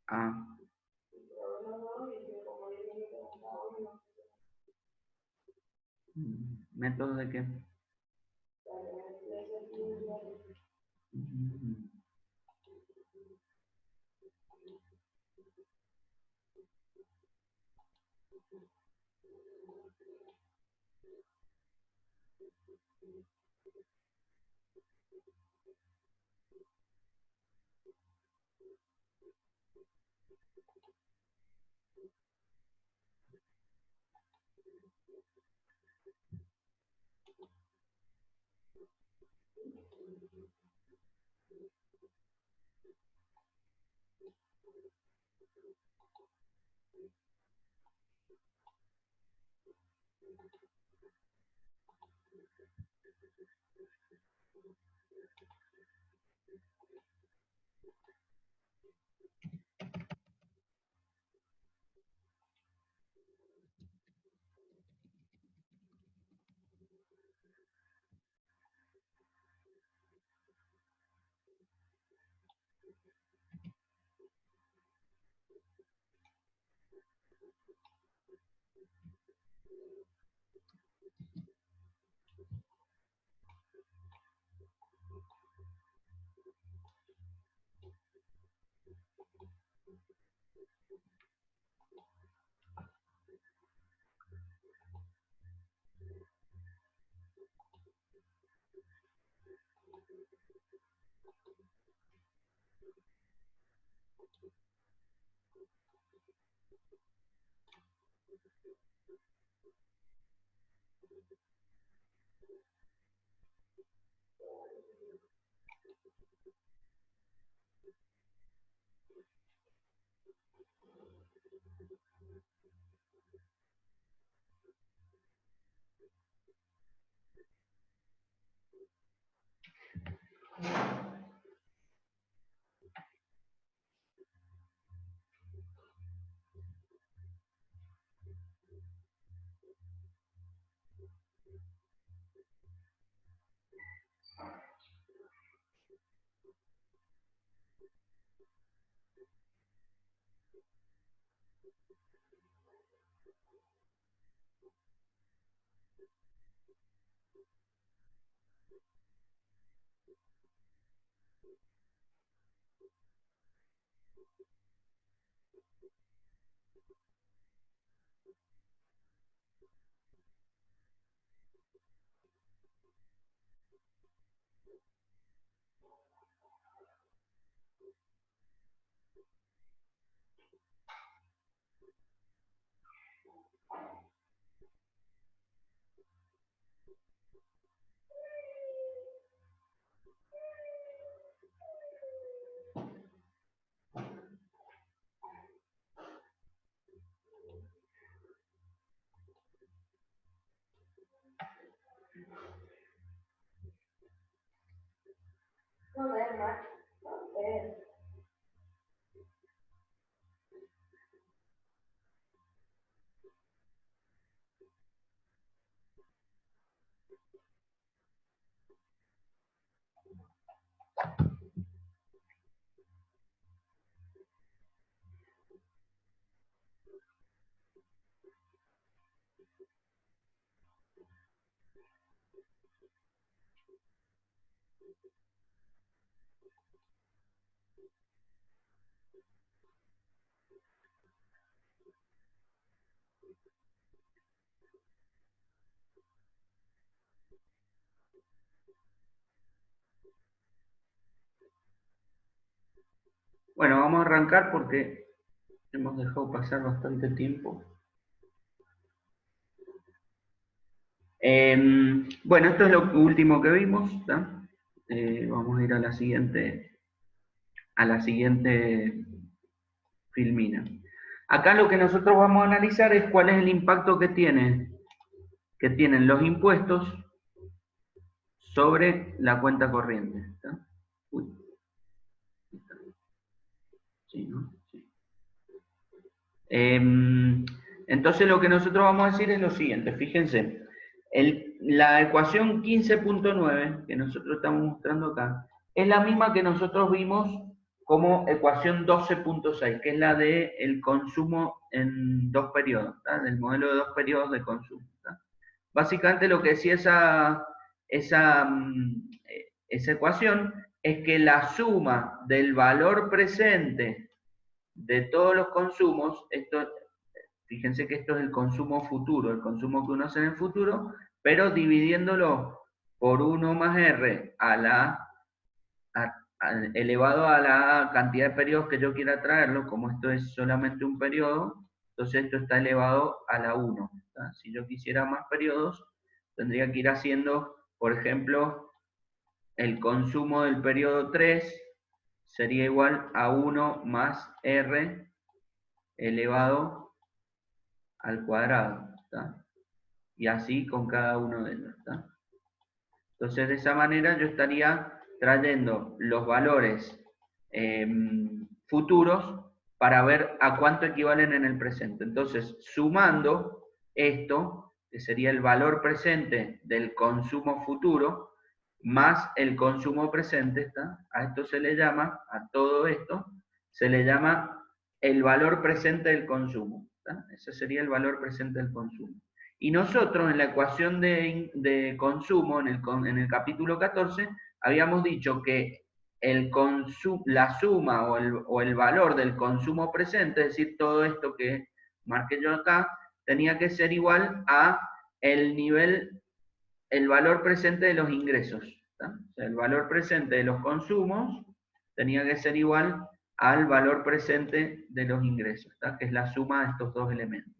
Ah. ¿Métodos de qué? Bueno, vamos a arrancar porque hemos dejado pasar bastante tiempo. Bueno, esto es lo último que vimos, ¿tá? Vamos a ir a la siguiente filmina. Acá lo que nosotros vamos a analizar es cuál es el impacto que tienen los impuestos sobre la cuenta corriente, ¿tá? Uy. Sí, ¿no? Sí. Entonces lo que nosotros vamos a decir es lo siguiente, fíjense, la ecuación 15.9 que nosotros estamos mostrando acá, es la misma que nosotros vimos como ecuación 12.6, que es la del consumo en 2 periodos, ¿tá? Del modelo de 2 periodos de consumo. ¿Tá? Básicamente lo que decía esa ecuación es que la suma del valor presente de todos los consumos, fíjense que esto es el consumo futuro, el consumo que uno hace en el futuro, pero dividiéndolo por 1 más R elevado a la cantidad de periodos que yo quiera traerlo, como esto es solamente un periodo, entonces esto está elevado a la 1. ¿Tá? Si yo quisiera más periodos, tendría que ir haciendo, por ejemplo, el consumo del periodo 3 sería igual a 1 más R elevado al cuadrado. ¿Tá? Y así con cada uno de ellos. ¿Tá? Entonces, de esa manera yo estaría trayendo los valores futuros para ver a cuánto equivalen en el presente. Entonces, sumando esto, que sería el valor presente del consumo futuro, más el consumo presente, ¿está? A esto se le llama, a todo esto, se le llama el valor presente del consumo. ¿Está? Ese sería el valor presente del consumo. Y nosotros en la ecuación de consumo, en el capítulo 14, habíamos dicho que la suma o el valor del consumo presente, es decir, todo esto que marqué yo acá, tenía que ser igual a el valor presente de los ingresos. ¿Tá? O sea, el valor presente de los consumos tenía que ser igual al valor presente de los ingresos, ¿tá? Que es la suma de estos dos elementos.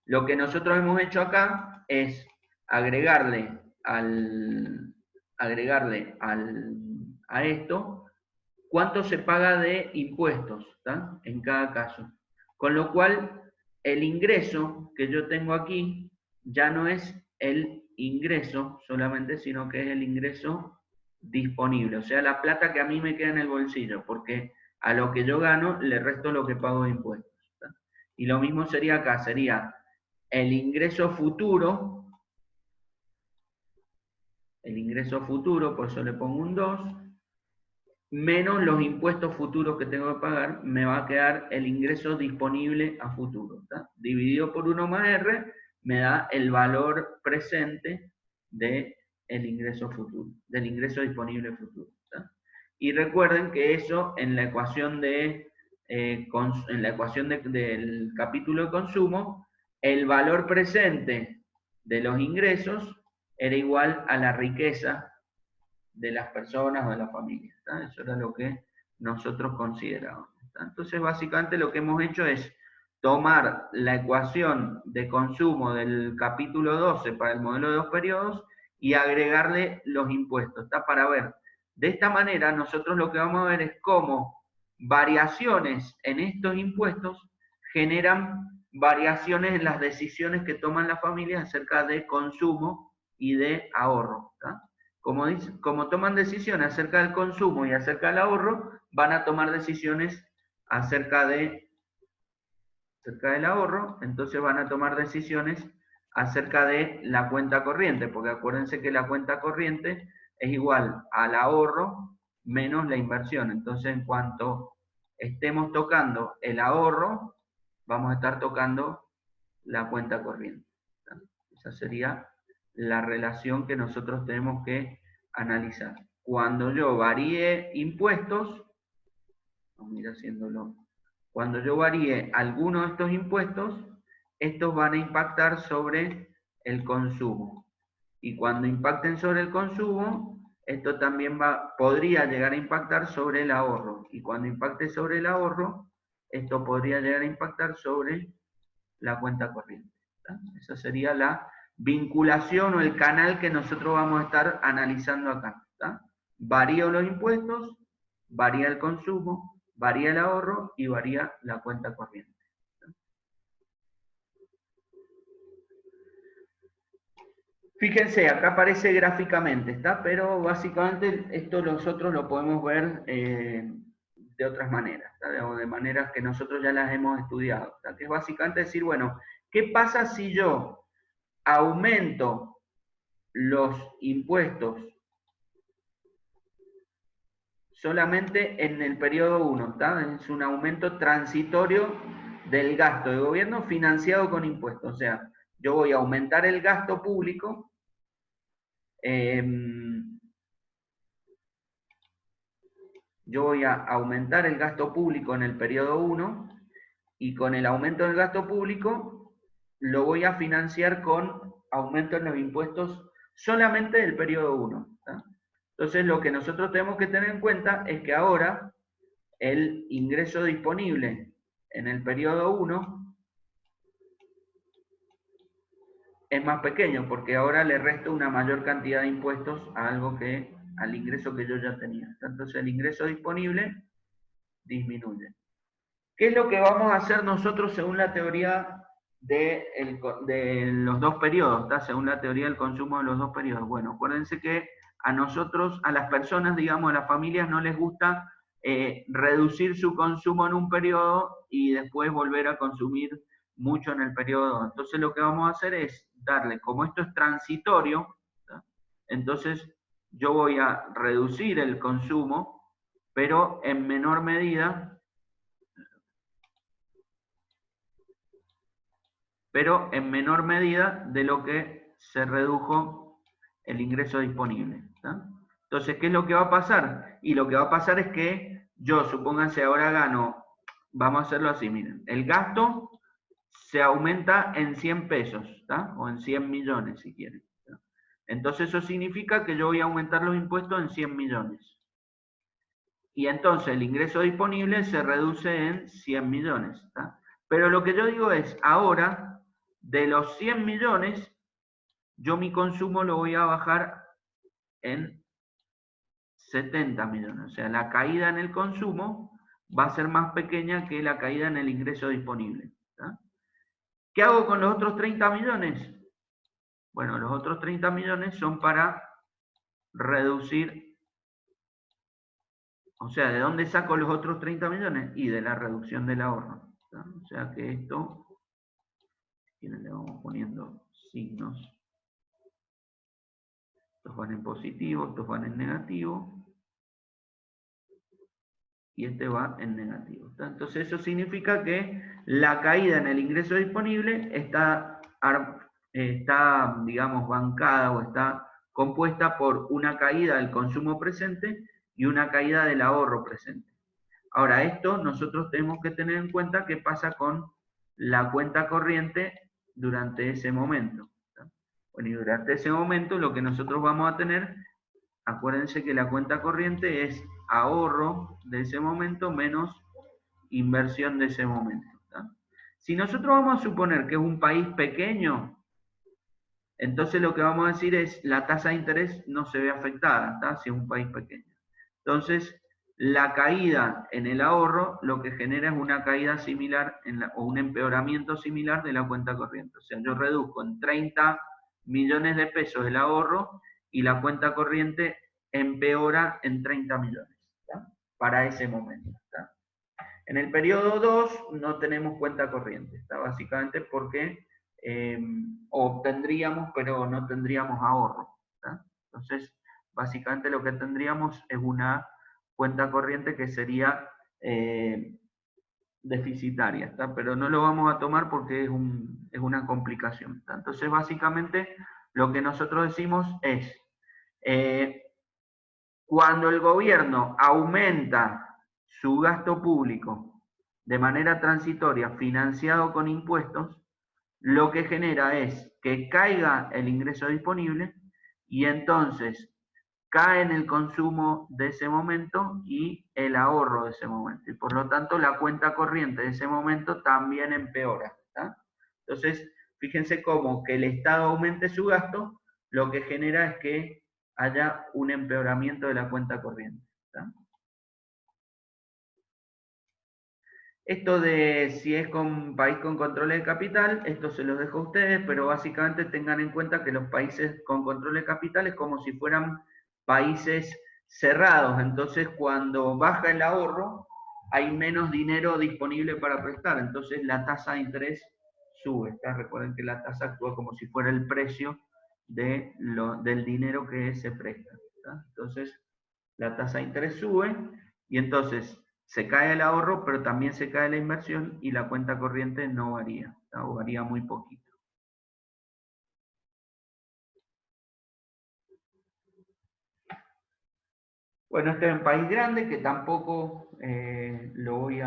Lo que nosotros hemos hecho acá es agregarle a esto cuánto se paga de impuestos, ¿tá? En cada caso. Con lo cual, el ingreso que yo tengo aquí ya no es el ingreso solamente, sino que es el ingreso disponible, o sea, la plata que a mí me queda en el bolsillo, porque a lo que yo gano le resto lo que pago de impuestos. ¿Tá? Y lo mismo sería acá, sería el ingreso futuro, por eso le pongo un 2, menos los impuestos futuros que tengo que pagar, me va a quedar el ingreso disponible a futuro. ¿Tá? Dividido por 1 más R, me da el valor presente del ingreso futuro, del ingreso disponible futuro. ¿Tá? Y recuerden que eso en la ecuación del capítulo de consumo, el valor presente de los ingresos era igual a la riqueza de las personas o de las familias. ¿Tá? Eso era lo que nosotros considerábamos. ¿Tá? Entonces, básicamente lo que hemos hecho es tomar la ecuación de consumo del capítulo 12 para el modelo de 2 periodos y agregarle los impuestos, ¿tá? Para ver. De esta manera, nosotros lo que vamos a ver es cómo variaciones en estos impuestos generan variaciones en las decisiones que toman las familias acerca de consumo y de ahorro. ¿Tá? Como toman decisiones acerca del consumo y acerca del ahorro, van a tomar decisiones acerca del ahorro, entonces van a tomar decisiones acerca de la cuenta corriente, porque acuérdense que la cuenta corriente es igual al ahorro menos la inversión. Entonces, en cuanto estemos tocando el ahorro, vamos a estar tocando la cuenta corriente. Esa sería la relación que nosotros tenemos que analizar. Cuando yo varíe impuestos, vamos a ir haciéndolo. Cuando yo varíe alguno de estos impuestos, estos van a impactar sobre el consumo. Y cuando impacten sobre el consumo, esto también podría llegar a impactar sobre el ahorro. Y cuando impacte sobre el ahorro, esto podría llegar a impactar sobre la cuenta corriente. ¿Tá? Esa sería la vinculación o el canal que nosotros vamos a estar analizando acá. ¿Tá? Varía los impuestos, varía el consumo, varía el ahorro y varía la cuenta corriente. Fíjense, acá aparece gráficamente, ¿está? Pero básicamente esto nosotros lo podemos ver de otras maneras, ¿tá? O de maneras que nosotros ya las hemos estudiado. ¿Tá? Que es básicamente decir, bueno, ¿qué pasa si yo aumento los impuestos solamente en el periodo 1, es un aumento transitorio del gasto de gobierno financiado con impuestos. O sea, yo voy a aumentar el gasto público, en el periodo 1 y con el aumento del gasto público lo voy a financiar con aumento en los impuestos solamente del periodo 1. Entonces lo que nosotros tenemos que tener en cuenta es que ahora el ingreso disponible en el periodo 1 es más pequeño porque ahora le resto una mayor cantidad de impuestos a algo que al ingreso que yo ya tenía. Entonces el ingreso disponible disminuye. ¿Qué es lo que vamos a hacer nosotros según la teoría de los dos periodos? Según la teoría del consumo de los dos periodos. Bueno, acuérdense que a nosotros, a las personas, digamos, a las familias no les gusta reducir su consumo en un periodo y después volver a consumir mucho en el periodo 2. Entonces lo que vamos a hacer es darle, como esto es transitorio, ¿tá? Entonces yo voy a reducir el consumo, pero en menor medida de lo que se redujo el ingreso disponible. ¿Tá? Entonces, ¿qué es lo que va a pasar? Y lo que va a pasar es que yo, supónganse, ahora gano, vamos a hacerlo así, miren, el gasto se aumenta en 100 pesos, ¿tá? O en 100 millones, si quieren. ¿tá? Entonces, eso significa que yo voy a aumentar los impuestos en 100 millones. Y entonces el ingreso disponible se reduce en 100 millones. ¿tá? Pero lo que yo digo es, ahora, de los 100 millones, yo mi consumo lo voy a bajar en 70 millones. O sea, la caída en el consumo va a ser más pequeña que la caída en el ingreso disponible. ¿tá? ¿Qué hago con los otros 30 millones? Bueno, los otros 30 millones son para reducir, o sea, ¿de dónde saco los otros 30 millones? Y de la reducción del ahorro. ¿tá? O sea que esto, aquí le vamos poniendo signos. Estos van en positivo, estos van en negativo. Y este va en negativo. Entonces eso significa que la caída en el ingreso disponible está, digamos, bancada o está compuesta por una caída del consumo presente y una caída del ahorro presente. Ahora, esto nosotros tenemos que tener en cuenta qué pasa con la cuenta corriente durante ese momento. Bueno, y durante ese momento lo que nosotros vamos a tener, acuérdense que la cuenta corriente es ahorro de ese momento menos inversión de ese momento. ¿tá? Si nosotros vamos a suponer que es un país pequeño, entonces lo que vamos a decir es la tasa de interés no se ve afectada, ¿tá? Si es un país pequeño. Entonces, la caída en el ahorro lo que genera es una caída similar o un empeoramiento similar de la cuenta corriente. O sea, yo reduzco en 30 millones de pesos el ahorro y la cuenta corriente empeora en 30 millones ¿tá? Para ese momento. ¿tá? En el periodo 2 no tenemos cuenta corriente, ¿tá? Básicamente porque obtendríamos, pero no tendríamos ahorro. ¿tá? Entonces, básicamente lo que tendríamos es una cuenta corriente que sería deficitaria, ¿está? Pero no lo vamos a tomar porque es una complicación. ¿está? Entonces, básicamente, lo que nosotros decimos es, cuando el gobierno aumenta su gasto público de manera transitoria, financiado con impuestos, lo que genera es que caiga el ingreso disponible y entonces cae en el consumo de ese momento y el ahorro de ese momento. Y por lo tanto, la cuenta corriente de ese momento también empeora. ¿tá? Entonces, fíjense cómo que el Estado aumente su gasto, lo que genera es que haya un empeoramiento de la cuenta corriente. ¿tá? Esto de si es con país con control de capital, esto se los dejo a ustedes, pero básicamente tengan en cuenta que los países con control de capital es como si fueran países cerrados. Entonces, cuando baja el ahorro, hay menos dinero disponible para prestar. Entonces, la tasa de interés sube. ¿está? Recuerden que la tasa actúa como si fuera el precio del dinero que se presta. ¿está? Entonces, la tasa de interés sube y entonces se cae el ahorro, pero también se cae la inversión y la cuenta corriente no varía, o varía muy poquito. Bueno, este es un país grande que tampoco se los voy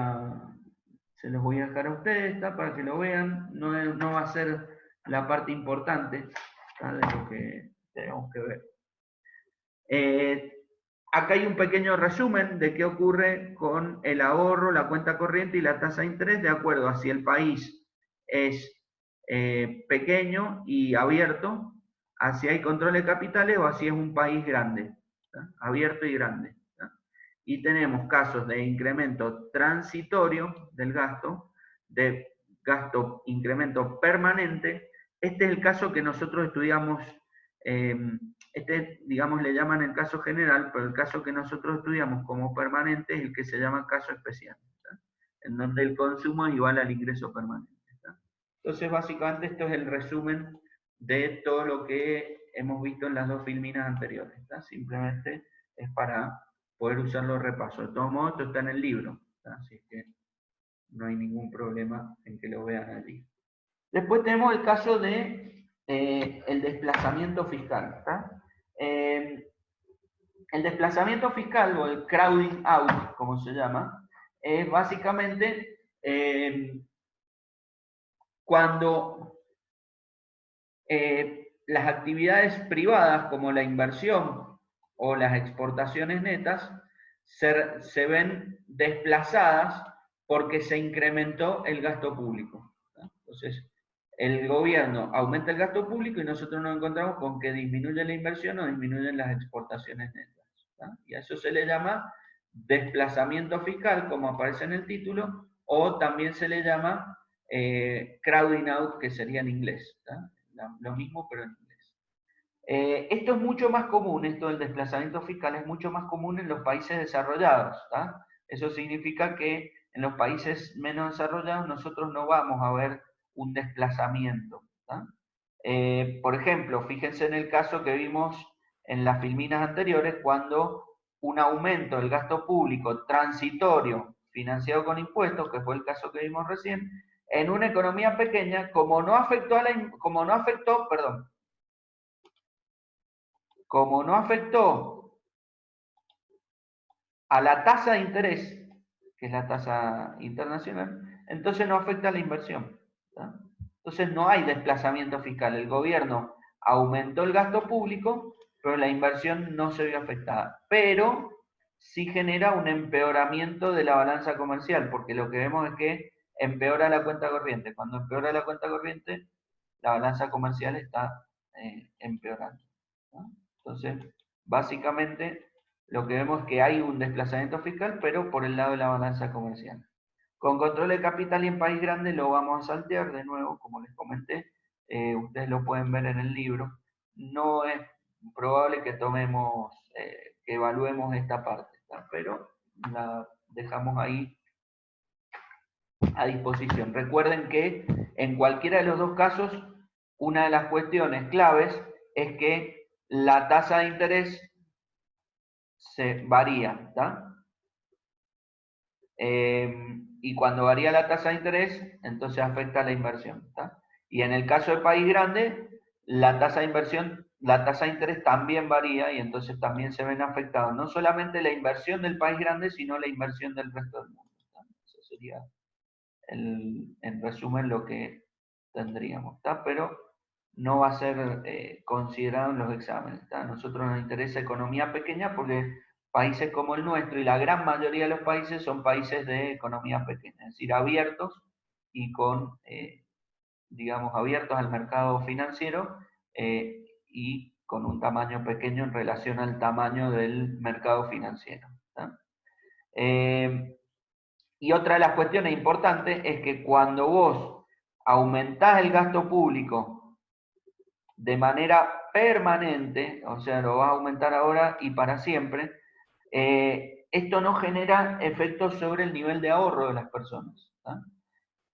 a dejar a ustedes, ¿está? Para que lo vean. No va a ser la parte importante, ¿está? De lo que tenemos que ver. Acá hay un pequeño resumen de qué ocurre con el ahorro, la cuenta corriente y la tasa de interés, de acuerdo a si el país es pequeño y abierto, a si hay control de capitales o a si es un país grande, ¿tá? Abierto y grande. ¿tá? Y tenemos casos de incremento transitorio del gasto, de gasto incremento permanente. Este es el caso que nosotros estudiamos. Este, digamos, le llaman el caso general, pero el caso que nosotros estudiamos como permanente es el que se llama caso especial, ¿tá? En donde el consumo es igual al ingreso permanente. ¿tá? Entonces, básicamente, esto es el resumen de todo lo que hemos visto en las dos filminas anteriores. ¿tá? Simplemente es para poder usarlo de repaso. De todos modos, esto está en el libro, ¿tá? Así que no hay ningún problema en que lo vean allí. Después tenemos el caso de el desplazamiento fiscal. El desplazamiento fiscal o el crowding out, como se llama, es básicamente cuando las actividades privadas como la inversión o las exportaciones netas se ven desplazadas porque se incrementó el gasto público. ¿tá? Entonces, el gobierno aumenta el gasto público y nosotros nos encontramos con que disminuye la inversión o disminuyen las exportaciones netas. ¿tá? Y a eso se le llama desplazamiento fiscal, como aparece en el título, o también se le llama crowding out, que sería en inglés. ¿tá? Lo mismo, pero en inglés. Esto es mucho más común, esto del desplazamiento fiscal es mucho más común en los países desarrollados. ¿tá? Eso significa que en los países menos desarrollados nosotros no vamos a ver un desplazamiento. ¿tá? Por ejemplo, fíjense en el caso que vimos en las filminas anteriores, cuando un aumento del gasto público transitorio financiado con impuestos, que fue el caso que vimos recién, en una economía pequeña, como no afectó a la tasa de interés, que es la tasa internacional, entonces no afecta a la inversión. ¿tá? Entonces no hay desplazamiento fiscal. El gobierno aumentó el gasto público, pero la inversión no se vio afectada. Pero sí genera un empeoramiento de la balanza comercial, porque lo que vemos es que empeora la cuenta corriente. Cuando empeora la cuenta corriente, la balanza comercial está empeorando. ¿no? Entonces, básicamente, lo que vemos es que hay un desplazamiento fiscal, pero por el lado de la balanza comercial. Con control de capital y en país grande lo vamos a saltear de nuevo, como les comenté. Ustedes lo pueden ver en el libro. No es probable que que evaluemos esta parte, ¿tá? Pero la dejamos ahí a disposición. Recuerden que en cualquiera de los dos casos, una de las cuestiones claves es que la tasa de interés se varía, ¿tá? Y cuando varía la tasa de interés, entonces afecta a la inversión, ¿tá? Y en el caso del país grande, la tasa de inversión, la tasa de interés también varía y entonces también se ven afectados no solamente la inversión del país grande, sino la inversión del resto del mundo. ¿tá? Eso sería en resumen lo que tendríamos, ¿tá? Pero no va a ser considerado en los exámenes. ¿tá? A nosotros nos interesa economía pequeña porque países como el nuestro y la gran mayoría de los países son países de economía pequeña, es decir, abiertos y con, digamos, abiertos al mercado financiero y con un tamaño pequeño en relación al tamaño del mercado financiero. ¿tá? Y otra de las cuestiones importantes es que cuando vos aumentás el gasto público de manera permanente, o sea, lo vas a aumentar ahora y para siempre, esto no genera efectos sobre el nivel de ahorro de las personas. ¿tá?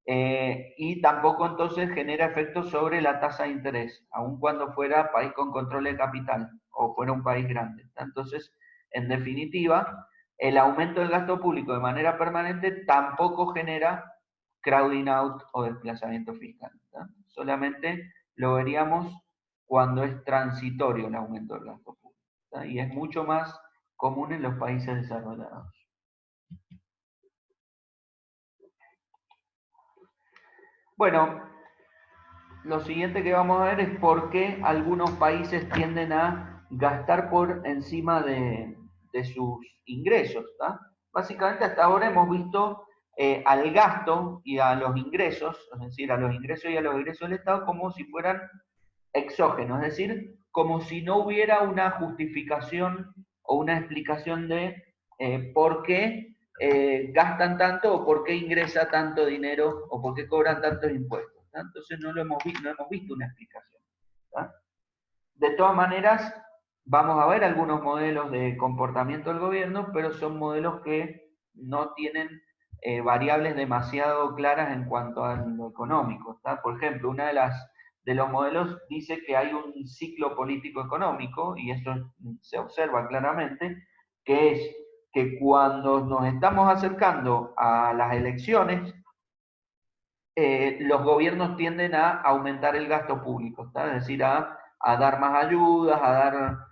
Y tampoco entonces genera efectos sobre la tasa de interés, aun cuando fuera país con control de capital o fuera un país grande. ¿tá? Entonces, en definitiva, el aumento del gasto público de manera permanente tampoco genera crowding out o desplazamiento fiscal. ¿tá? Solamente lo veríamos cuando es transitorio el aumento del gasto público. ¿tá? Y es mucho más común en los países desarrollados. Bueno, lo siguiente que vamos a ver es por qué algunos países tienden a gastar por encima de sus ingresos. ¿tá? Básicamente hasta ahora hemos visto al gasto y a los ingresos, es decir, a los ingresos y a los egresos del Estado como si fueran exógenos, es decir, como si no hubiera una justificación o una explicación de por qué gastan tanto o por qué ingresa tanto dinero o por qué cobran tantos impuestos. ¿tá? Entonces no hemos visto una explicación. ¿tá? De todas maneras, vamos a ver algunos modelos de comportamiento del gobierno, pero son modelos que no tienen variables demasiado claras en cuanto a lo económico. ¿tá? Por ejemplo, una de los modelos dice que hay un ciclo político económico, y eso se observa claramente, que es que cuando nos estamos acercando a las elecciones, los gobiernos tienden a aumentar el gasto público, ¿tá? Es decir, a dar más ayudas, a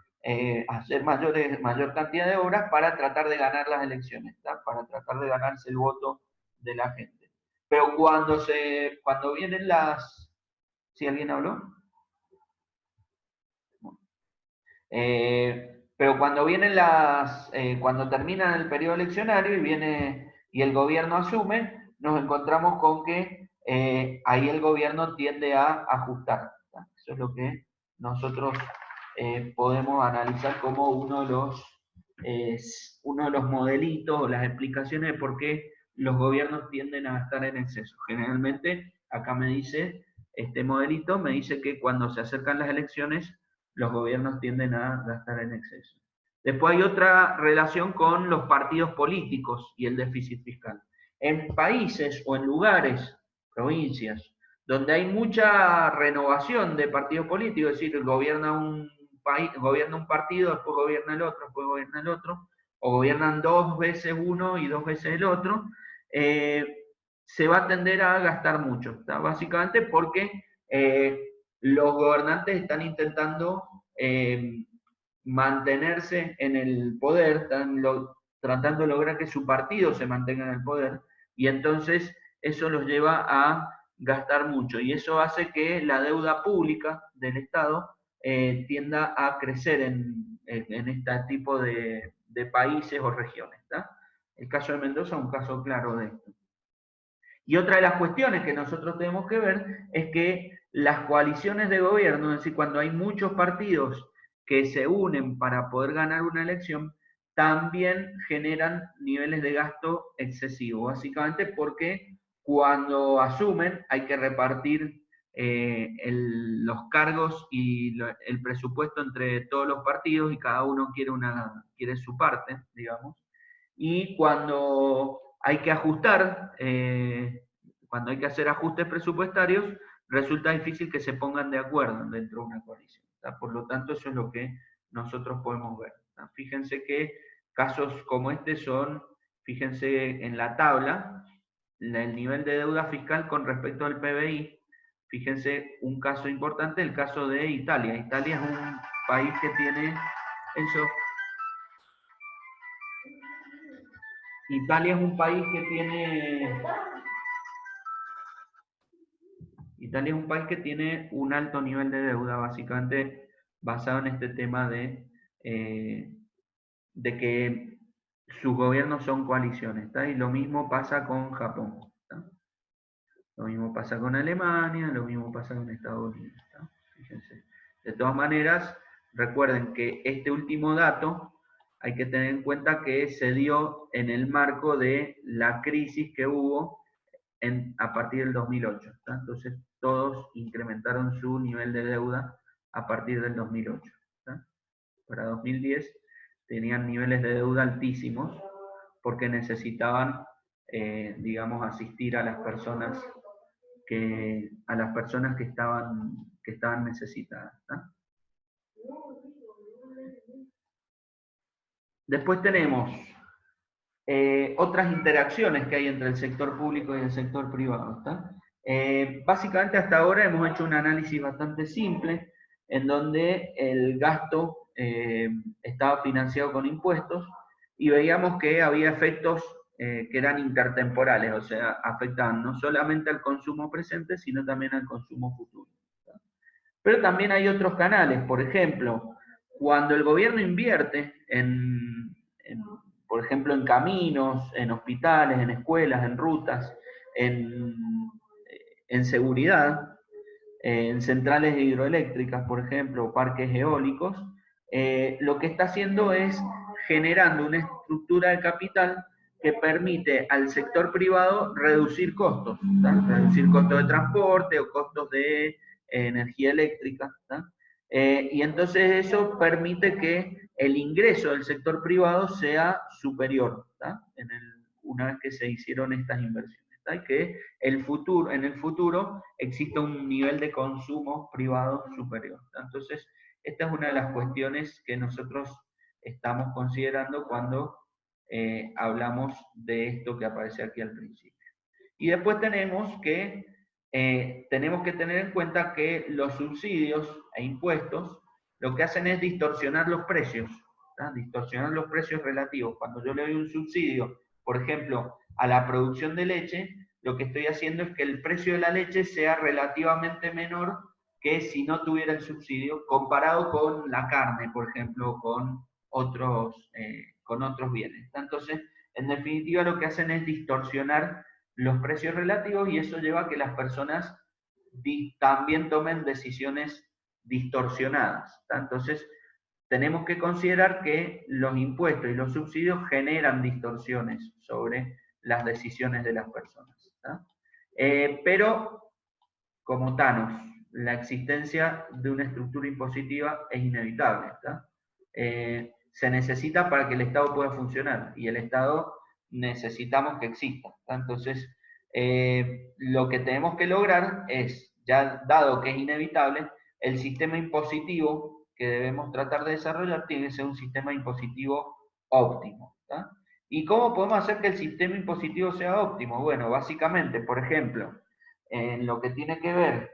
hacer mayor cantidad de obras para tratar de ganar las elecciones, ¿tá? Para tratar de ganarse el voto de la gente. Pero cuando vienen las... ¿Sí alguien habló? Pero cuando vienen cuando terminan el periodo eleccionario y el gobierno asume, nos encontramos con que ahí el gobierno tiende a ajustar. ¿tá? Eso es lo que nosotros podemos analizar como uno de los modelitos o las explicaciones de por qué los gobiernos tienden a estar en exceso. Generalmente, acá me dice, este modelito me dice que cuando se acercan las elecciones, los gobiernos tienden a gastar en exceso. Después hay otra relación con los partidos políticos y el déficit fiscal. En países o en lugares, provincias, donde hay mucha renovación de partidos políticos, es decir, gobierna un partido, después gobierna el otro, después gobierna el otro, o gobiernan 2 veces uno y 2 veces el otro, se va a tender a gastar mucho, ¿tá? Básicamente porque los gobernantes están intentando mantenerse en el poder, tratando de lograr que su partido se mantenga en el poder, y entonces eso los lleva a gastar mucho, y eso hace que la deuda pública del Estado tienda a crecer en este tipo de países o regiones. ¿tá? El caso de Mendoza es un caso claro de esto. Y otra de las cuestiones que nosotros tenemos que ver es que las coaliciones de gobierno, es decir, cuando hay muchos partidos que se unen para poder ganar una elección, también generan niveles de gasto excesivo, básicamente porque cuando asumen hay que repartir los cargos y el presupuesto entre todos los partidos y cada uno quiere su parte, digamos. Y cuando hay que ajustar, cuando hay que hacer ajustes presupuestarios, resulta difícil que se pongan de acuerdo dentro de una coalición. ¿tá? Por lo tanto, eso es lo que nosotros podemos ver. ¿tá? Fíjense que casos como este fíjense en la tabla, el nivel de deuda fiscal con respecto al PBI. Fíjense un caso importante, el caso de Italia. Italia es un país que tiene eso. Italia es un país que tiene. Italia es un país que tiene un alto nivel de deuda, básicamente basado en este tema de que sus gobiernos son coaliciones, ¿está? Y lo mismo pasa con Japón, ¿está? Lo mismo pasa con Alemania, lo mismo pasa con Estados Unidos, ¿está? Fíjense. De todas maneras, recuerden que este último dato hay que tener en cuenta que se dio en el marco de la crisis que hubo a partir del 2008. ¿tá? Entonces, todos incrementaron su nivel de deuda a partir del 2008. ¿tá? Para 2010 tenían niveles de deuda altísimos porque necesitaban, digamos, asistir a las personas que estaban necesitadas. ¿tá? Después tenemos otras interacciones que hay entre el sector público y el sector privado. ¿Está? Básicamente hasta ahora hemos hecho un análisis bastante simple en donde el gasto estaba financiado con impuestos y veíamos que había efectos que eran intertemporales, o sea, afectaban no solamente al consumo presente, sino también al consumo futuro. ¿Está? Pero también hay otros canales, por ejemplo, cuando el gobierno invierte por ejemplo, en caminos, en hospitales, en escuelas, en rutas, en, en seguridad, en centrales hidroeléctricas, por ejemplo, parques eólicos, lo que está haciendo es generando una estructura de capital que permite al sector privado reducir costos, ¿tá? Reducir costos de transporte o costos de energía eléctrica. Y entonces eso permite que el ingreso del sector privado sea superior una vez que se hicieron estas inversiones. Y que en el futuro exista un nivel de consumo privado superior. Entonces, esta es una de las cuestiones que nosotros estamos considerando cuando hablamos de esto que aparece aquí al principio. Y después tenemos que tener en cuenta que los subsidios e impuestos lo que hacen es distorsionar los precios, distorsionar los precios relativos. Cuando yo le doy un subsidio, por ejemplo, a la producción de leche, lo que estoy haciendo es que el precio de la leche sea relativamente menor que si no tuviera el subsidio, comparado con la carne, por ejemplo, con otros bienes. Entonces, en definitiva, lo que hacen es distorsionar los precios relativos y eso lleva a que las personas también tomen decisiones distorsionadas. Entonces, tenemos que considerar que los impuestos y los subsidios generan distorsiones sobre las decisiones de las personas. Pero, como Thanos, la existencia de una estructura impositiva es inevitable. Se necesita para que el Estado pueda funcionar y el Estado necesitamos que exista. Entonces, lo que tenemos que lograr es, ya dado que es inevitable, el sistema impositivo que debemos tratar de desarrollar tiene que ser un sistema impositivo óptimo. ¿Y cómo podemos hacer que el sistema impositivo sea óptimo? Bueno, básicamente, por ejemplo, en lo que tiene que ver,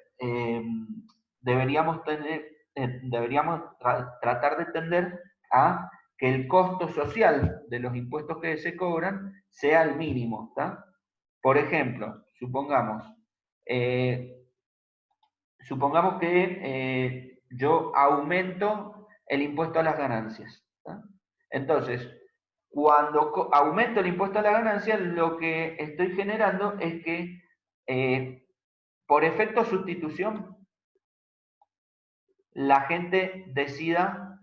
deberíamos tratar de tender a que el costo social de los impuestos que se cobran sea el mínimo. Por ejemplo, supongamos que yo aumento el impuesto a las ganancias. Entonces, cuando aumento el impuesto a las ganancias, lo que estoy generando es que por efecto sustitución, la gente decida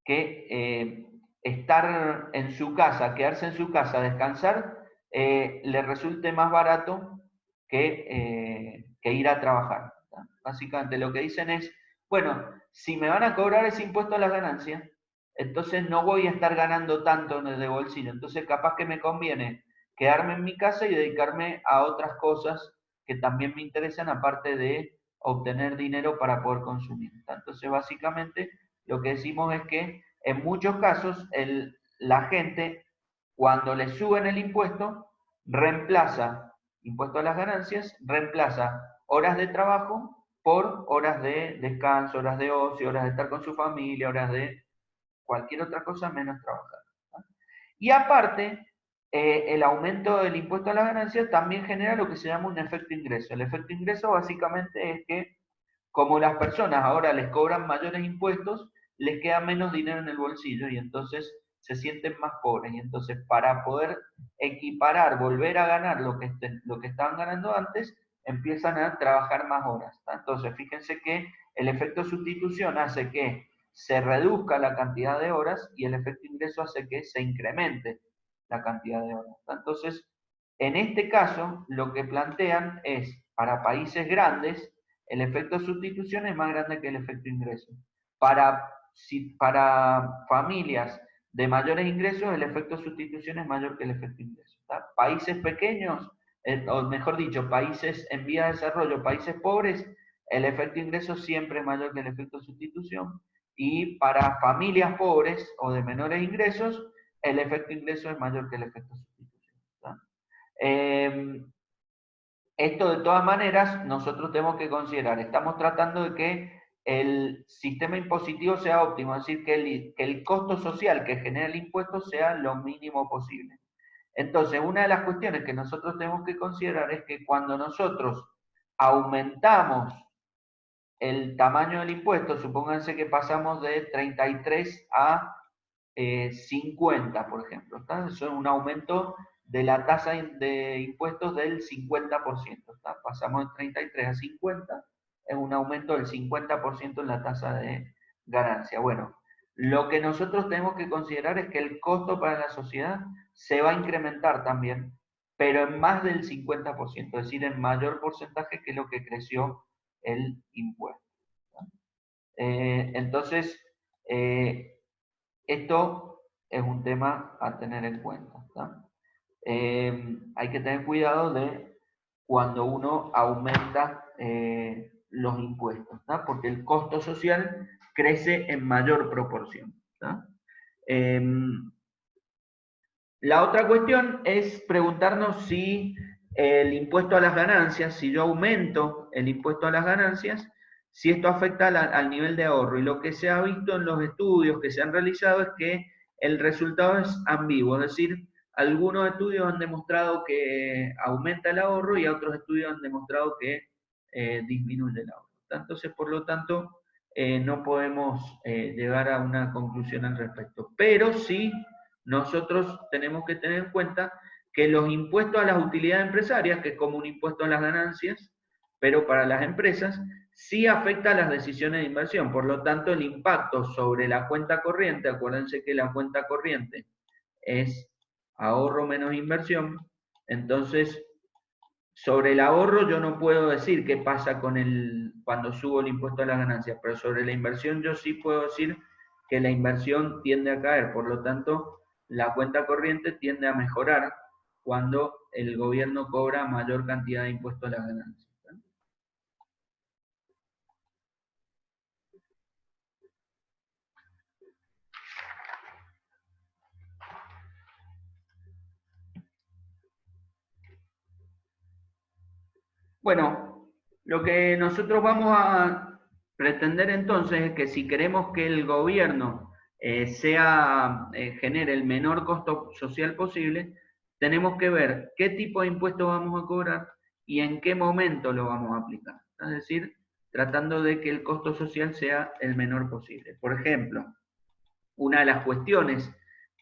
que estar en su casa, quedarse en su casa, descansar, le resulte más barato que ir a trabajar. Básicamente lo que dicen es, bueno, si me van a cobrar ese impuesto a las ganancias, entonces no voy a estar ganando tanto en el de bolsillo. Entonces capaz que me conviene quedarme en mi casa y dedicarme a otras cosas que también me interesan, aparte de obtener dinero para poder consumir. Entonces básicamente lo que decimos es que en muchos casos la gente, cuando le suben el impuesto, reemplaza impuesto a las ganancias, reemplaza horas de trabajo por horas de descanso, horas de ocio, horas de estar con su familia, horas de cualquier otra cosa menos trabajar. Y aparte, el aumento del impuesto a las ganancias también genera lo que se llama un efecto ingreso. El efecto ingreso básicamente es que como las personas ahora les cobran mayores impuestos, les queda menos dinero en el bolsillo y entonces se sienten más pobres. Y entonces para poder equiparar, volver a ganar lo que estaban ganando antes, empiezan a trabajar más horas. Entonces fíjense que el efecto sustitución hace que se reduzca la cantidad de horas y el efecto ingreso hace que se incremente la cantidad de horas. Entonces, en este caso, lo que plantean es, para países grandes, el efecto sustitución es más grande que el efecto ingreso. Para familias de mayores ingresos, el efecto sustitución es mayor que el efecto ingreso. Países pequeños, o mejor dicho, países en vía de desarrollo, países pobres, el efecto ingreso siempre es mayor que el efecto sustitución. y para familias pobres o de menores ingresos, el efecto ingreso es mayor que el efecto sustitución. Esto de todas maneras nosotros tenemos que considerar, estamos tratando de que el sistema impositivo sea óptimo, es decir, que el costo social que genera el impuesto sea lo mínimo posible. Entonces, una de las cuestiones que nosotros tenemos que considerar es que cuando nosotros aumentamos el tamaño del impuesto, supónganse que pasamos de 33 a 50, por ejemplo. ¿Está? Eso es un aumento de la tasa de impuestos del 50%. ¿Está? Pasamos de 33 a 50, es un aumento del 50% en la tasa de ganancia. Bueno, lo que nosotros tenemos que considerar es que el costo para la sociedad se va a incrementar también, pero en más del 50%, es decir, en mayor porcentaje que lo que creció el impuesto. Entonces, esto es un tema a tener en cuenta. Hay que tener cuidado de cuando uno aumenta los impuestos, porque el costo social crece en mayor proporción. La otra cuestión es preguntarnos si el impuesto a las ganancias, si yo aumento el impuesto a las ganancias, si esto afecta al nivel de ahorro. Y lo que se ha visto en los estudios que se han realizado es que el resultado es ambiguo, es decir, algunos estudios han demostrado que aumenta el ahorro y otros estudios han demostrado que disminuye el ahorro. Entonces, por lo tanto, no podemos llegar a una conclusión al respecto. Pero sí, nosotros tenemos que tener en cuenta que los impuestos a las utilidades empresarias, que es como un impuesto a las ganancias, pero para las empresas, sí afecta a las decisiones de inversión. Por lo tanto, el impacto sobre la cuenta corriente, acuérdense que la cuenta corriente es ahorro menos inversión, entonces sobre el ahorro yo no puedo decir qué pasa con cuando subo el impuesto a las ganancias, pero sobre la inversión yo sí puedo decir que la inversión tiende a caer, por lo tanto la cuenta corriente tiende a mejorar cuando el gobierno cobra mayor cantidad de impuestos a las ganancias. Bueno, lo que nosotros vamos a pretender entonces es que si queremos que el gobierno genere el menor costo social posible, tenemos que ver qué tipo de impuestos vamos a cobrar y en qué momento lo vamos a aplicar. Es decir, tratando de que el costo social sea el menor posible. Por ejemplo, una de las cuestiones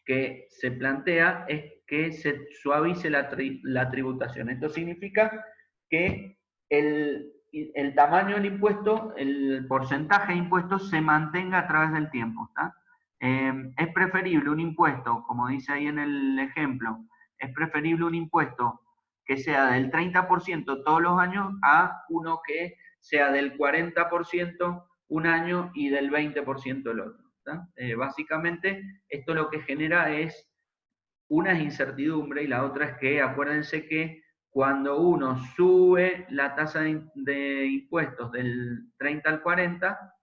que se plantea es que se suavice la tributación. Esto significa que el tamaño del impuesto, el porcentaje de impuestos se mantenga a través del tiempo. Es preferible un impuesto, como dice ahí en el ejemplo, es preferible un impuesto que sea del 30% todos los años a uno que sea del 40% un año y del 20% el otro. Básicamente, esto lo que genera es una incertidumbre y la otra es que acuérdense que cuando uno sube la tasa de impuestos del 30 al 40,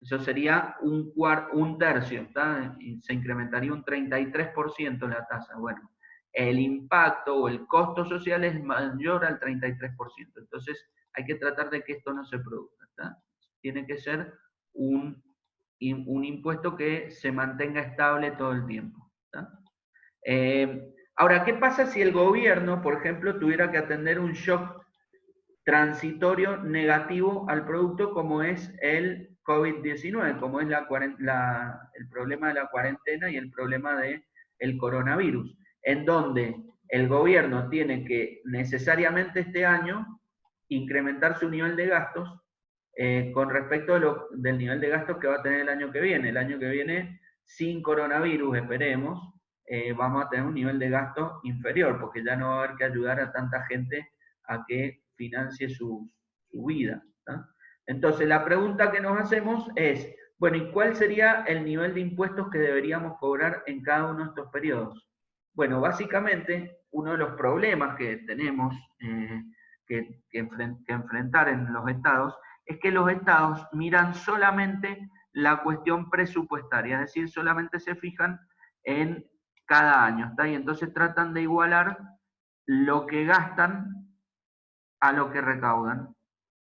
eso sería un tercio, ¿está? Y se incrementaría un 33% la tasa. Bueno, el impacto o el costo social es mayor al 33%. Entonces, hay que tratar de que esto no se produzca. ¿Está? Tiene que ser un impuesto que se mantenga estable todo el tiempo. Ahora, ¿qué pasa si el gobierno, por ejemplo, tuviera que atender un shock transitorio negativo al producto como es el COVID-19, como es el problema de la cuarentena y el problema del coronavirus, en donde el gobierno tiene que necesariamente este año incrementar su nivel de gastos con respecto del nivel de gastos que va a tener el año que viene. El año que viene, sin coronavirus, esperemos, vamos a tener un nivel de gasto inferior, porque ya no va a haber que ayudar a tanta gente a que financie su vida. ¿tá? Entonces, la pregunta que nos hacemos es, bueno, ¿y cuál sería el nivel de impuestos que deberíamos cobrar en cada uno de estos periodos? Bueno, básicamente, uno de los problemas que tenemos que enfrentar en los estados es que los estados miran solamente la cuestión presupuestaria, es decir, solamente se fijan en cada año, ¿está? Y entonces tratan de igualar lo que gastan a lo que recaudan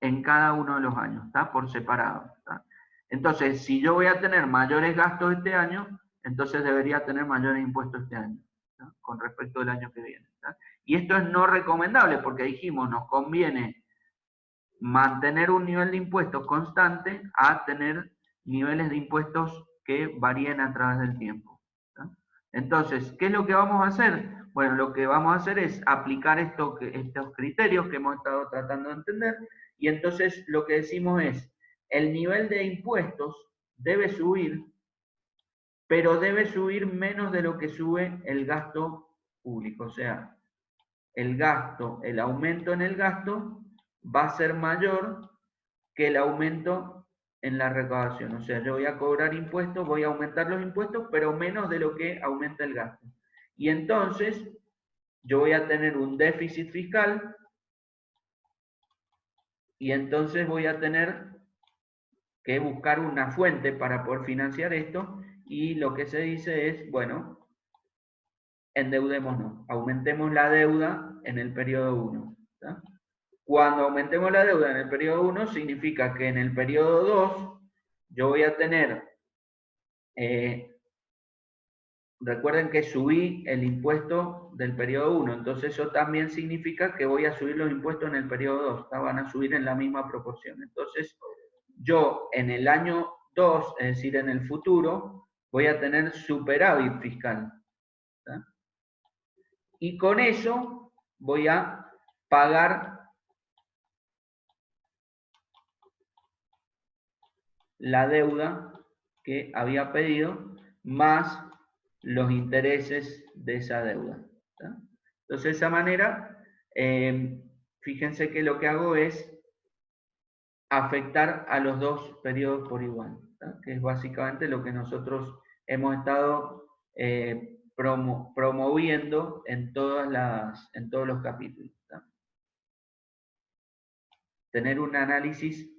en cada uno de los años, ¿está? Por separado, ¿está? Entonces, si yo voy a tener mayores gastos este año, entonces debería tener mayores impuestos este año, ¿está? Con respecto del año que viene, ¿está? Y esto es no recomendable porque dijimos, nos conviene mantener un nivel de impuestos constante a tener niveles de impuestos que varíen a través del tiempo, ¿está? Entonces, ¿qué es lo que vamos a hacer? Bueno, lo que vamos a hacer es aplicar estos criterios que hemos estado tratando de entender, y entonces lo que decimos es, el nivel de impuestos debe subir, pero debe subir menos de lo que sube el gasto público. O sea, el aumento en el gasto va a ser mayor que el aumento en la recaudación. O sea, yo voy a cobrar impuestos, voy a aumentar los impuestos, pero menos de lo que aumenta el gasto. Y entonces, yo voy a tener un déficit fiscal, y entonces voy a tener que buscar una fuente para poder financiar esto, y lo que se dice es, bueno, endeudémonos, aumentemos la deuda en el periodo 1. ¿Tá? Cuando aumentemos la deuda en el periodo 1, significa que en el periodo 2 yo voy a tener, recuerden que subí el impuesto del periodo 1, entonces eso también significa que voy a subir los impuestos en el periodo 2, ¿tá? Van a subir en la misma proporción. Entonces, yo en el año 2, es decir, en el futuro, voy a tener superávit fiscal, ¿tá? Y con eso voy a pagar la deuda que había pedido más los intereses de esa deuda, ¿tá? Entonces, de esa manera, fíjense que lo que hago es afectar a los dos periodos por igual, ¿tá? Que es básicamente lo que nosotros hemos estado promoviendo en todos los capítulos, ¿tá? Tener un análisis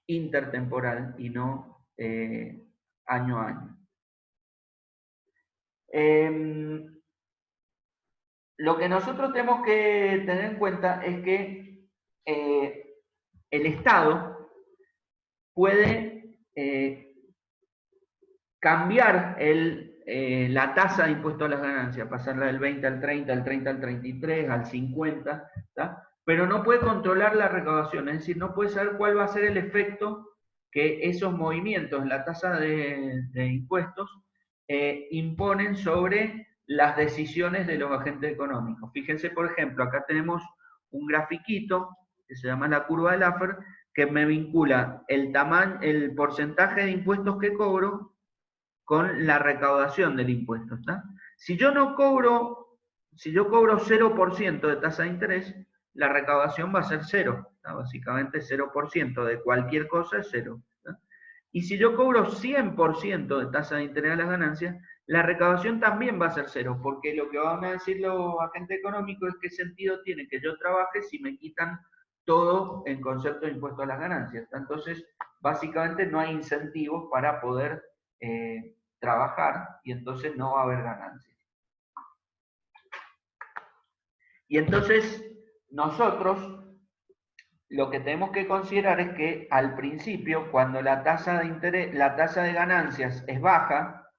intertemporal y no año a año. Lo que nosotros tenemos que tener en cuenta es que el Estado puede cambiar la tasa de impuesto a las ganancias, pasarla del 20 al 30, al 30 al 33, al 50, ¿tá? Pero no puede controlar la recaudación, es decir, no puede saber cuál va a ser el efecto que esos movimientos en la tasa de impuestos imponen sobre las decisiones de los agentes económicos. Fíjense, por ejemplo, acá tenemos un grafiquito que se llama la curva de Laffer, que me vincula el porcentaje de impuestos que cobro con la recaudación del impuesto, ¿está? Si yo cobro 0% de tasa de interés, la recaudación va a ser 0, ¿está? Básicamente 0% de cualquier cosa es 0, ¿está? Y si yo cobro 100% de tasa de interés a las ganancias, la recaudación también va a ser 0, porque lo que van a decir los agentes económicos es qué sentido tiene que yo trabaje si me quitan todo en concepto de impuesto a las ganancias. Entonces, básicamente no hay incentivos para poder trabajar, y entonces no va a haber ganancias. Y entonces, nosotros lo que tenemos que considerar es que al principio, cuando la tasa de interés, la tasa de ganancias es baja,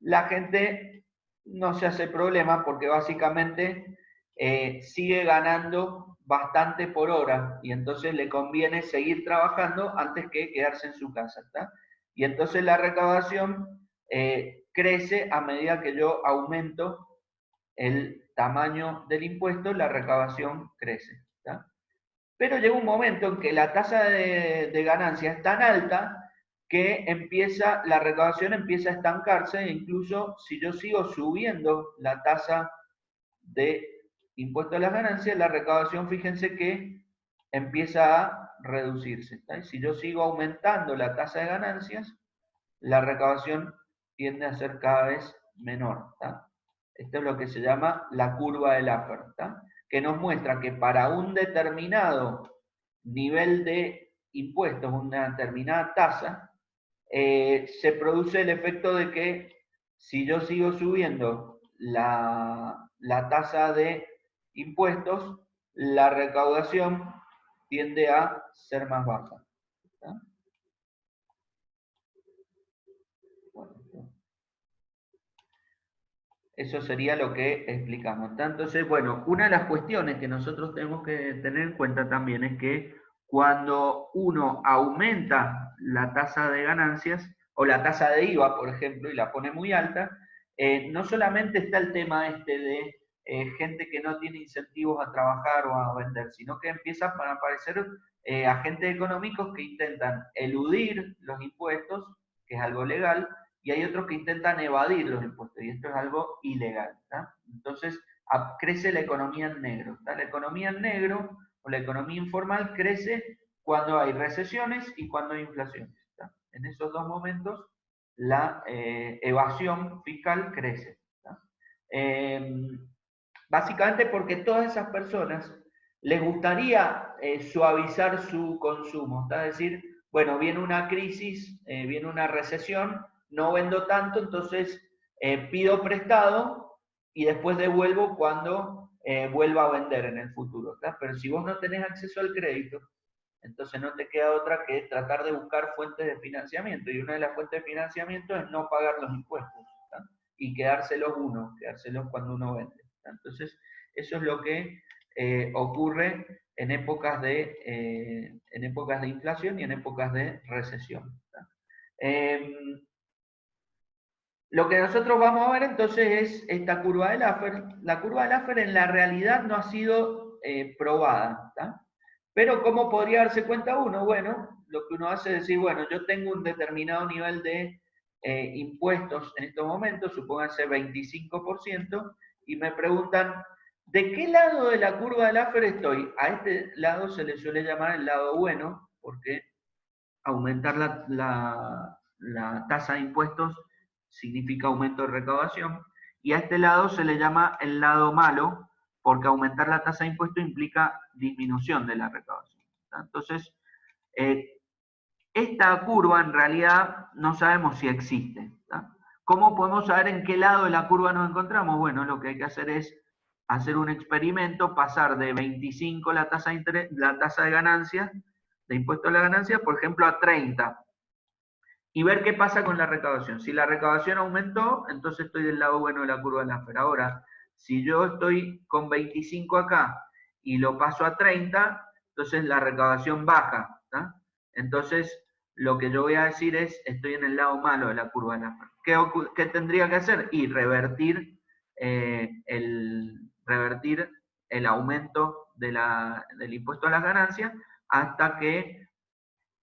la gente no se hace problema porque básicamente sigue ganando bastante por hora, y entonces le conviene seguir trabajando antes que quedarse en su casa, ¿está? Y entonces la recaudación crece a medida que yo aumento el tamaño del impuesto, la recaudación crece, ¿está? Pero llega un momento en que la tasa de ganancia es tan alta que la recaudación empieza a estancarse, e incluso si yo sigo subiendo la tasa de impuesto a las ganancias, la recaudación, fíjense que empieza a reducirse, ¿está? Y si yo sigo aumentando la tasa de ganancias, la recaudación tiende a ser cada vez menor, ¿está? Esto es lo que se llama la curva de Laffer, ¿está? Que nos muestra que para un determinado nivel de impuestos, una determinada tasa, se produce el efecto de que si yo sigo subiendo la tasa de impuestos, la recaudación tiende a ser más baja. ¿Está? Bueno, eso sería lo que explicamos. Entonces, bueno, una de las cuestiones que nosotros tenemos que tener en cuenta también es que cuando uno aumenta la tasa de ganancias o la tasa de IVA, por ejemplo, y la pone muy alta, no solamente está el tema este de gente que no tiene incentivos a trabajar o a vender, sino que empiezan a aparecer agentes económicos que intentan eludir los impuestos, que es algo legal, y hay otros que intentan evadir los impuestos, y esto es algo ilegal. ¿tá? Entonces, crece la economía en negro. ¿tá? La economía en negro o la economía informal crece cuando hay recesiones y cuando hay inflaciones. ¿tá? En esos dos momentos, la evasión fiscal crece. Básicamente porque todas esas personas les gustaría suavizar su consumo. ¿tá? Es decir, bueno, viene una crisis, viene una recesión, no vendo tanto, entonces pido prestado y después devuelvo cuando vuelva a vender en el futuro. ¿tá? Pero si vos no tenés acceso al crédito, entonces no te queda otra que tratar de buscar fuentes de financiamiento. Y una de las fuentes de financiamiento es no pagar los impuestos ¿tá? Y quedárselos cuando uno vende. ¿tá? Entonces, eso es lo que ocurre en épocas de inflación y en épocas de recesión. Lo que nosotros vamos a ver entonces es esta curva de Laffer. La curva de Laffer en la realidad no ha sido probada. ¿tá? Pero ¿cómo podría darse cuenta uno? Bueno, lo que uno hace es decir, bueno, yo tengo un determinado nivel de impuestos en estos momentos, supónganse 25%, y me preguntan, ¿de qué lado de la curva de Laffer estoy? A este lado se le suele llamar el lado bueno, porque aumentar la tasa de impuestos significa aumento de recaudación, y a este lado se le llama el lado malo, porque aumentar la tasa de impuestos implica disminución de la recaudación. Entonces, esta curva en realidad no sabemos si existe. ¿tá? ¿Cómo podemos saber en qué lado de la curva nos encontramos? Bueno, lo que hay que hacer es hacer un experimento, pasar de 25 la tasa de ganancias, de impuesto a la ganancia, por ejemplo, a 30. Y ver qué pasa con la recaudación. Si la recaudación aumentó, entonces estoy del lado bueno de la curva de Laffer. Ahora, si yo estoy con 25 acá y lo paso a 30, entonces la recaudación baja. ¿tá? Entonces, lo que yo voy a decir es, estoy en el lado malo de la curva de Laffer. ¿Qué tendría que hacer? Y revertir el aumento del impuesto a las ganancias hasta que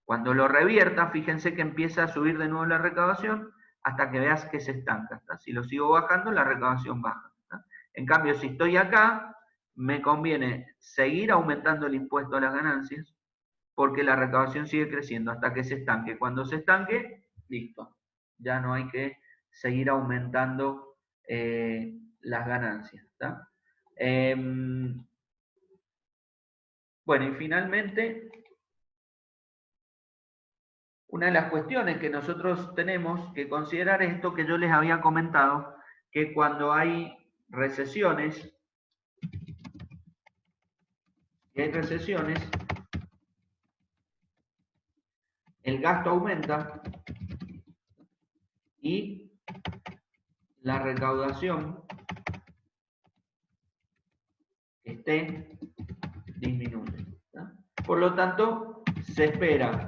cuando lo revierta, fíjense que empieza a subir de nuevo la recaudación hasta que veas que se estanca. ¿tá? Si lo sigo bajando, la recaudación baja. ¿tá? En cambio, si estoy acá, me conviene seguir aumentando el impuesto a las ganancias porque la recaudación sigue creciendo hasta que se estanque. Cuando se estanque, listo. Ya no hay que seguir aumentando las ganancias. ¿tá? Bueno, y finalmente, una de las cuestiones que nosotros tenemos que considerar es esto que yo les había comentado, que cuando hay recesiones, el gasto aumenta y la recaudación disminuye. ¿tá? Por lo tanto, se espera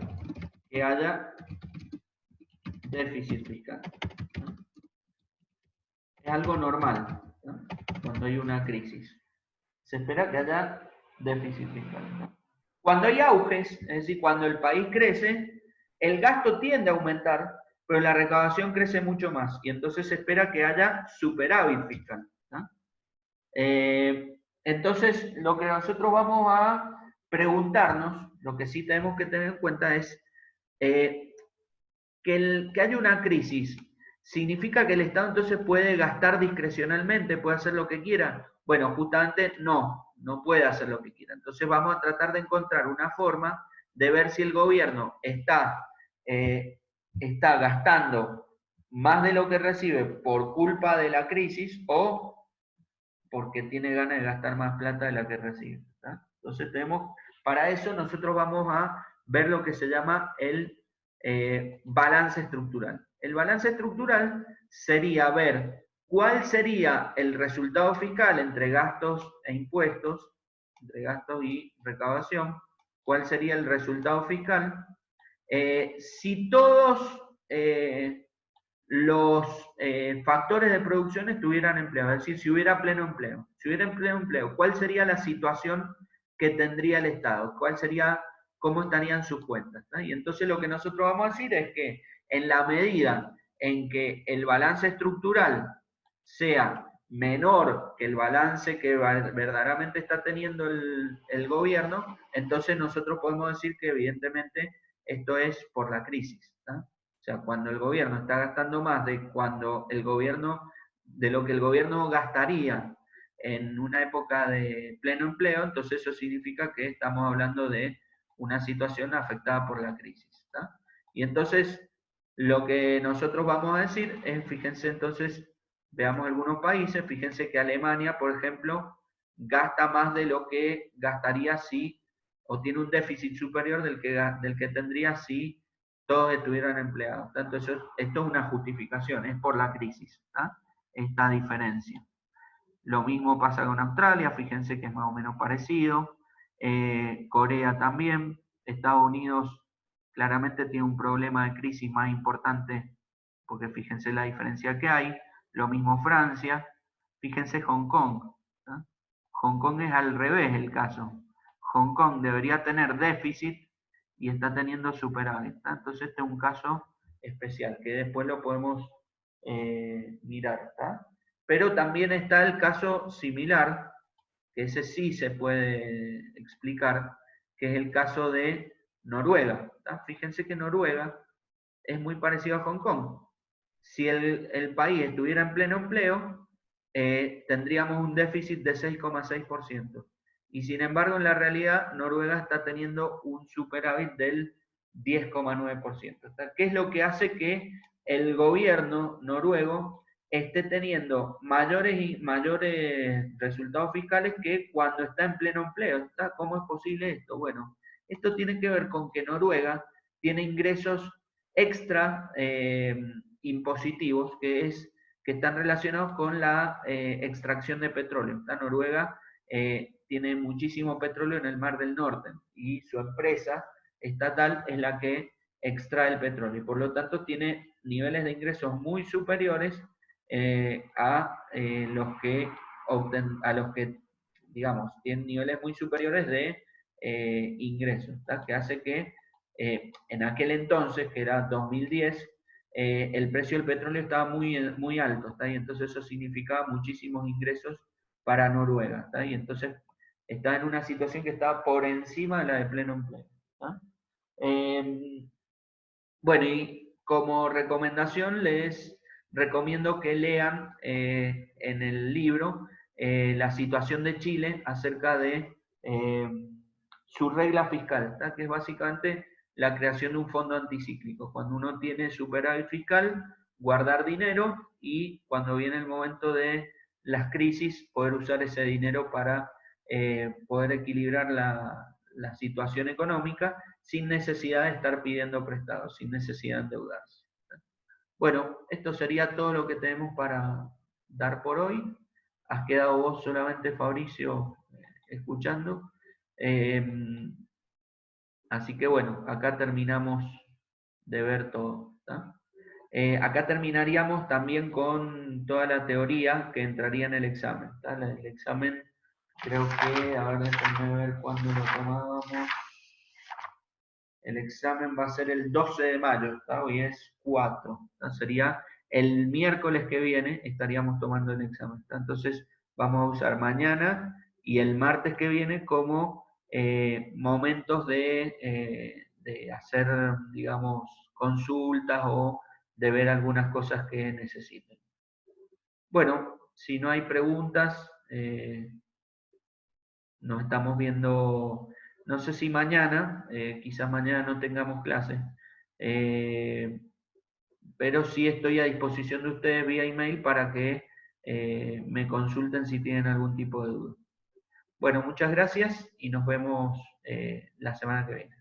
que haya déficit fiscal. ¿no? Es algo normal ¿no? Cuando hay una crisis. Se espera que haya déficit fiscal. ¿no? Cuando hay auges, es decir, cuando el país crece, el gasto tiende a aumentar, pero la recaudación crece mucho más y entonces se espera que haya superávit fiscal. ¿no? Entonces, lo que nosotros vamos a preguntarnos, lo que sí tenemos que tener en cuenta es que haya una crisis. ¿Significa que el Estado entonces puede gastar discrecionalmente, puede hacer lo que quiera? Bueno, justamente no puede hacer lo que quiera. Entonces vamos a tratar de encontrar una forma de ver si el gobierno está está gastando más de lo que recibe por culpa de la crisis o porque tiene ganas de gastar más plata de la que recibe. ¿Tá? Entonces para eso nosotros vamos a ver lo que se llama el balance estructural. El balance estructural sería ver cuál sería el resultado fiscal entre gastos e impuestos, entre gastos y recaudación, cuál sería el resultado fiscal, si todos los factores de producción estuvieran empleados, es decir, si hubiera pleno empleo. Si hubiera pleno empleo, ¿cuál sería la situación que tendría el Estado? ¿Cuál sería, cómo estarían sus cuentas? ¿No? Y entonces lo que nosotros vamos a decir es que en la medida en que el balance estructural sea menor que el balance que verdaderamente está teniendo el gobierno, entonces nosotros podemos decir que evidentemente esto es por la crisis. ¿No? O sea, cuando el gobierno está gastando más de de lo que el gobierno gastaría en una época de pleno empleo, entonces eso significa que estamos hablando de una situación afectada por la crisis. ¿Tá? Y entonces, lo que nosotros vamos a decir es, fíjense entonces, veamos algunos países, fíjense que Alemania, por ejemplo, gasta más de lo que gastaría si, o tiene un déficit superior del que tendría si todos estuvieran empleados. Entonces, esto es una justificación, es por la crisis, ¿tá? Esta diferencia. Lo mismo pasa con Australia, fíjense que es más o menos parecido. Corea también. Estados Unidos claramente tiene un problema de crisis más importante, porque fíjense la diferencia que hay. Lo mismo Francia. Fíjense Hong Kong. ¿tá? Hong Kong es al revés el caso. Hong Kong debería tener déficit y está teniendo superávit. ¿tá? Entonces este es un caso especial, que después lo podemos mirar. ¿tá? Pero también está el caso similar, que ese sí se puede explicar, que es el caso de Noruega. ¿tá? Fíjense que Noruega es muy parecido a Hong Kong. Si el país estuviera en pleno empleo, tendríamos un déficit de 6,6%. Y sin embargo, en la realidad, Noruega está teniendo un superávit del 10,9%. ¿Qué es lo que hace que el gobierno noruego esté teniendo mayores resultados fiscales que cuando está en pleno empleo? ¿Está? ¿Cómo es posible esto? Bueno, esto tiene que ver con que Noruega tiene ingresos extra impositivos que están relacionados con la extracción de petróleo. La Noruega tiene muchísimo petróleo en el Mar del Norte y su empresa estatal es la que extrae el petróleo y por lo tanto tiene niveles de ingresos muy superiores a los que, digamos, tienen niveles muy superiores de ingresos, ¿tá? Que hace que en aquel entonces, que era 2010, el precio del petróleo estaba muy alto, ¿tá? Y entonces eso significaba muchísimos ingresos para Noruega, ¿tá? Y entonces está en una situación que está por encima de la de pleno empleo. ¿tá? Bueno, y como recomendación les recomiendo que lean en el libro la situación de Chile acerca de su regla fiscal, ¿tá? Que es básicamente la creación de un fondo anticíclico. Cuando uno tiene superávit fiscal, guardar dinero y cuando viene el momento de las crisis, poder usar ese dinero para poder equilibrar la situación económica sin necesidad de estar pidiendo prestado, sin necesidad de endeudarse. Bueno, esto sería todo lo que tenemos para dar por hoy. Has quedado vos solamente, Fabricio, escuchando. Así que bueno, acá terminamos de ver todo. Acá terminaríamos también con toda la teoría que entraría en el examen. El examen creo que, a ver, déjenme ver cuándo lo tomábamos. El examen va a ser el 12 de mayo, ¿tá? Hoy es 4. ¿tá? Sería el miércoles que viene estaríamos tomando el examen. ¿tá? Entonces vamos a usar mañana y el martes que viene como momentos de hacer, digamos, consultas o de ver algunas cosas que necesiten. Bueno, si no hay preguntas, nos estamos viendo, no sé si mañana, quizás mañana no tengamos clase. pero sí estoy a disposición de ustedes vía email para que me consulten si tienen algún tipo de duda. Bueno, muchas gracias y nos vemos la semana que viene.